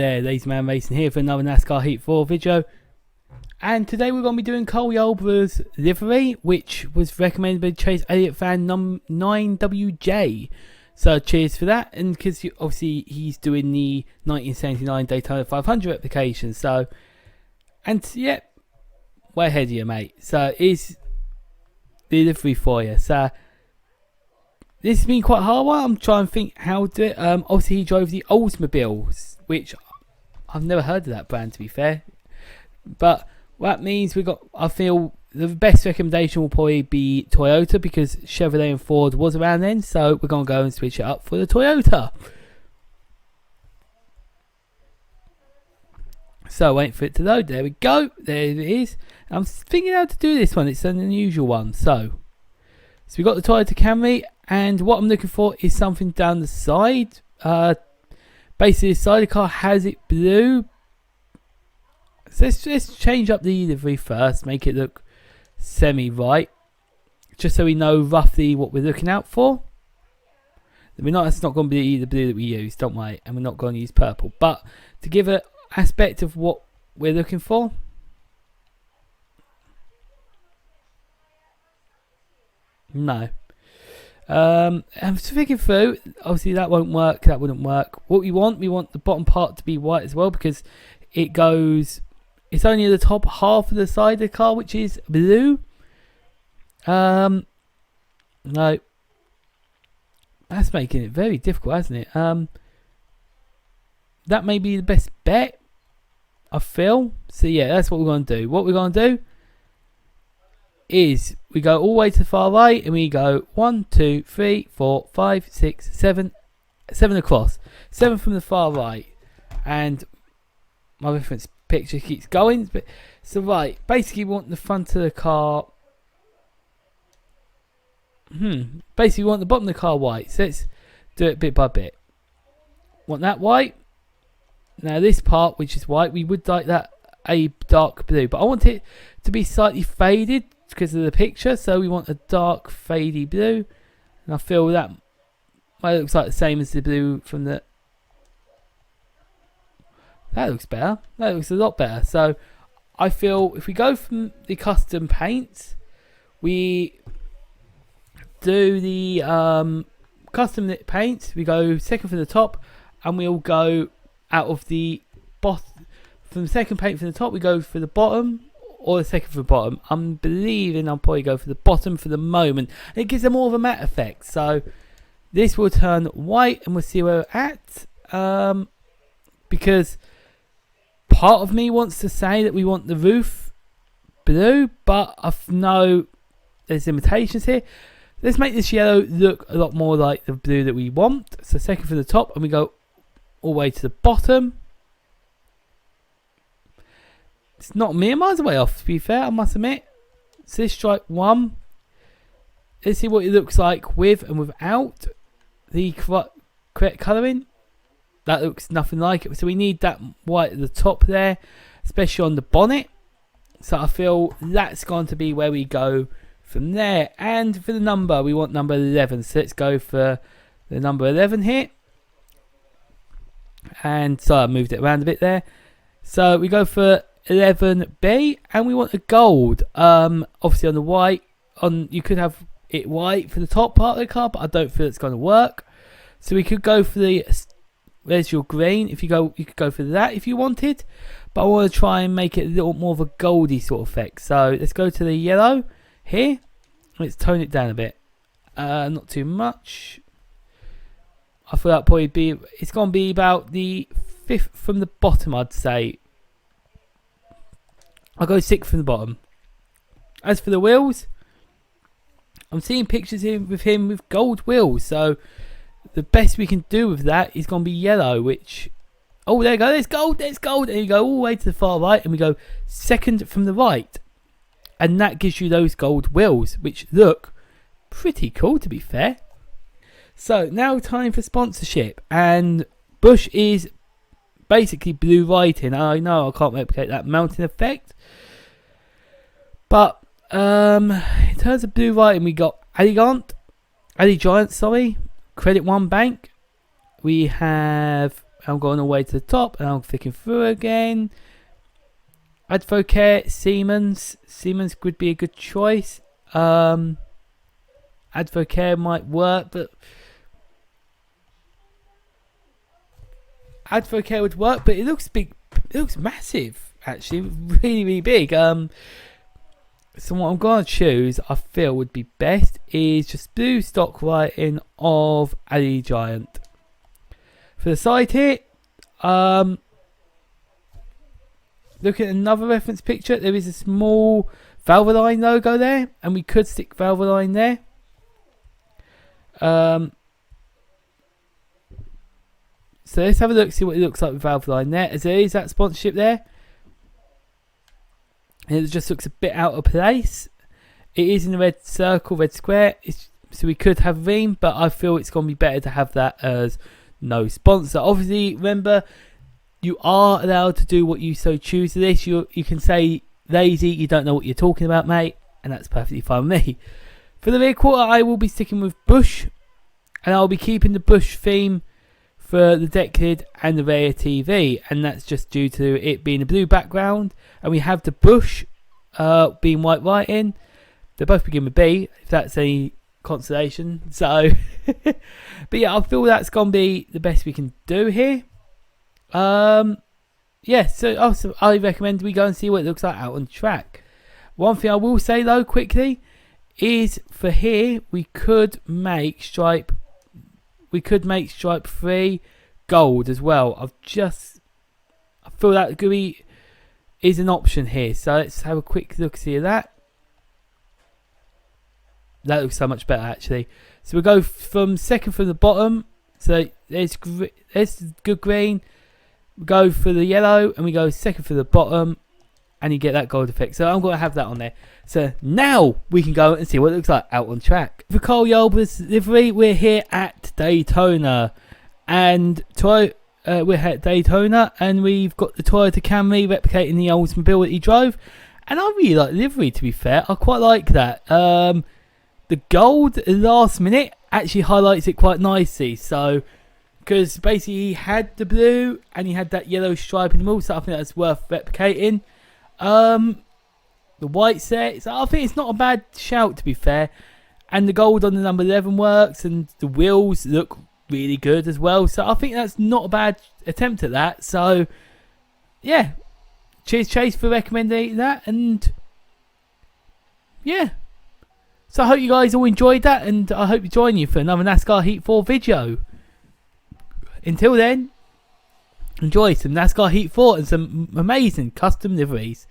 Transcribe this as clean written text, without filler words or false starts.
there, Lazy Man Racing here for another NASCAR Heat 4 video. And today we're going to be doing Cole Yarbrough's livery, which was recommended by ChaseElliottFan9WG. So cheers for that, and because obviously he's doing the 1979 Daytona 500 replication. So, and yeah, way ahead of you, mate. So is the livery for you. So this has been quite a hard one. I'm trying to think how to do it. Obviously he drove the Oldsmobiles, which I've never heard of that brand, to be fair. But that means I feel the best recommendation will probably be Toyota, because Chevrolet and Ford was around then. So we're going to go and switch it up for the Toyota. So wait for it to load. There we go. There it is. I'm thinking how to do this one. It's an unusual one. So we got the Toyota Camry, and what I'm looking for is something down the side. Basically, the side of the car has it blue. So let's change up the livery first, make it look semi-right, just so we know roughly what we're looking out for. It's not going to be the blue that we use, don't worry, and we're not going to use purple. But to give an aspect of what we're looking for, no. I'm thinking through. Obviously that won't work, that wouldn't work. What we want the bottom part to be white as well, because it goes, it's only the top half of the side of the car which is blue. No, that's making it very difficult, hasn't it? That may be the best bet, I feel. So yeah, that's what we're going to do. What we're going to do is we go all the way to the far right, and we go 1, 2, 3, 4, 5, 6, 7 across, 7 from the far right, and my reference picture keeps going. But so right, basically we want the front of the car. Basically we want the bottom of the car white. So let's do it bit by bit. Want that white. Now this part, which is white, we would like that a dark blue, but I want it to be slightly faded because of the picture, so we want a dark fadey blue, and I feel that well, it looks like the same as the blue from the. That looks better. That looks a lot better. So I feel if we go from the custom paints, we do the custom knit paints. We go second from the top, and we'll go out of the bottom. From the second paint from the top, we go for the bottom, or the second from the bottom. I'm believing I'll probably go for the bottom for the moment. It gives them more of a matte effect. So this will turn white, and we'll see where we're at. Because part of me wants to say that we want the roof blue, but I know there's limitations here. Let's make this yellow look a lot more like the blue that we want. So second from the top, and we go all the way to the bottom. It's not a million miles away off, to be fair, I must admit. So this stripe 1. Let's see what it looks like with and without the correct colouring. That looks nothing like it. So we need that white at the top there, especially on the bonnet. So I feel that's going to be where we go from there. And for the number, we want number 11. So let's go for the number 11 here. And so I moved it around a bit there. So we go for 11B, and we want a gold. Obviously on the white, you could have it white for the top part of the car, but I don't feel it's going to work. So we could go for the, there's your green. You could go for that if you wanted, but I want to try and make it a little more of a goldy sort of effect. So let's go to the yellow here. Let's tone it down a bit, not too much. I feel that probably it's going to be about the 5th from the bottom, I'd say. I'll go 6th from the bottom. As for the wheels, I'm seeing pictures with him with gold wheels, so the best we can do with that is going to be yellow, which, oh, there you go, there's gold, and you go all the way to the far right, and we go second from the right, and that gives you those gold wheels, which look pretty cool, to be fair. So now time for sponsorship, and Busch is basically blue writing. I know I can't replicate that mountain effect, but in terms of blue writing, we got Allegiant, Credit One Bank, we have I'm going all the way to the top, and I'm flicking through again. Advocare, Siemens would be a good choice. Advocare might work, but Advocare would work, but it looks big. It looks massive, actually, really big. So what I'm gonna choose, I feel would be best, is just blue stock writing of Ali Giant. For the side here, looking at another reference picture, there is a small Valvoline logo there, and we could stick Valvoline there. So let's have a look, see what it looks like with Valvoline there, as there is that sponsorship there. And it just looks a bit out of place. It is in the red circle, red square, so we could have Veeam, but I feel it's going to be better to have that as no sponsor. Obviously, remember, you are allowed to do what you so choose to this. You can say lazy, you don't know what you're talking about, mate, and that's perfectly fine with me. For the rear quarter, I will be sticking with Busch, and I'll be keeping the Busch theme for the deck lid and the rear TV, and that's just due to it being a blue background, and we have the Busch being white writing. They both begin with B, if that's any consolation. So, but yeah, I feel that's gonna be the best we can do here. Yeah, so also I recommend we go and see what it looks like out on track. One thing I will say though quickly is for here we could make stripe 3 gold as well. I feel that GUI is an option here, so let's have a quick look see at that. That looks so much better actually. So we go from second from the bottom, so there's good green, we go for the yellow, and we go second from the bottom, and you get that gold effect. So I'm going to have that on there. So now we can go and see what it looks like out on track. For Carl Yarbrough's livery, we're here at Daytona, and we're here at Daytona, and we've got the Toyota Camry replicating the Oldsmobile that he drove, and I really like the livery, to be fair. I quite like that. The gold last minute actually highlights it quite nicely. So, because basically he had the blue and he had that yellow stripe in the middle, so I think that's worth replicating. The white set, so I think it's not a bad shout, to be fair. And the gold on the number 11 works, and the wheels look really good as well. So I think that's not a bad attempt at that. So yeah, cheers Chase for recommending that, and yeah. So I hope you guys all enjoyed that, and I hope to join you for another NASCAR Heat 4 video. Until then, enjoy some NASCAR Heat 4 and some amazing custom liveries.